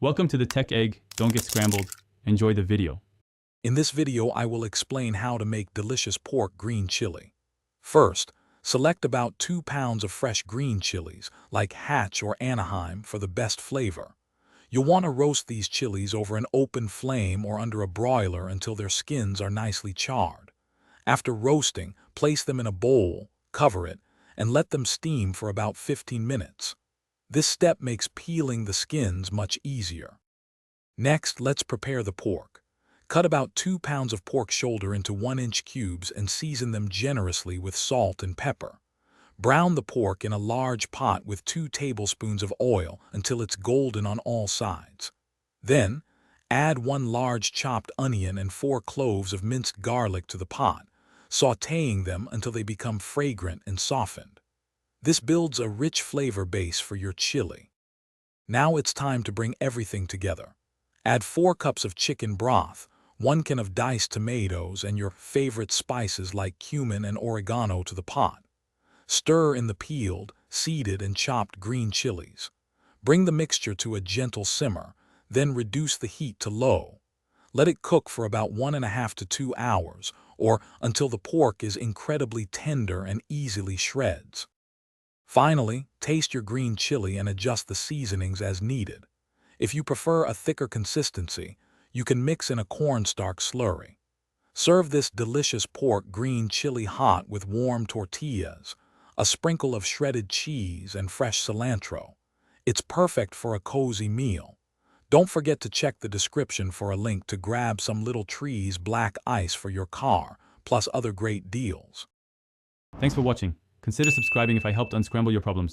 Welcome to the Tech Egg. Don't get scrambled. Enjoy the video. In this video, I will explain how to make delicious pork green chili. First, select about 2 pounds of fresh green chilies, like Hatch or Anaheim, for the best flavor. You'll want to roast these chilies over an open flame or under a broiler until their skins are nicely charred. After roasting, place them in a bowl, cover it, and let them steam for about 15 minutes. This step makes peeling the skins much easier. Next, let's prepare the pork. Cut about 2 pounds of pork shoulder into 1-inch cubes and season them generously with salt and pepper. Brown the pork in a large pot with 2 tablespoons of oil until it's golden on all sides. Then, add 1 large chopped onion and 4 cloves of minced garlic to the pot, sautéing them until they become fragrant and softened. This builds a rich flavor base for your chili. Now it's time to bring everything together. Add 4 cups of chicken broth, 1 can of diced tomatoes, and your favorite spices like cumin and oregano to the pot. Stir in the peeled, seeded, and chopped green chilies. Bring the mixture to a gentle simmer, then reduce the heat to low. Let it cook for about 1.5 to 2 hours, or until the pork is incredibly tender and easily shreds. Finally, taste your green chili and adjust the seasonings as needed. If you prefer a thicker consistency, you can mix in a cornstarch slurry. Serve this delicious pork green chili hot with warm tortillas, a sprinkle of shredded cheese, and fresh cilantro. It's perfect for a cozy meal. Don't forget to check the description for a link to grab some Little Trees black ice for your car, plus other great deals. Thanks for watching. Consider subscribing if I helped unscramble your problems.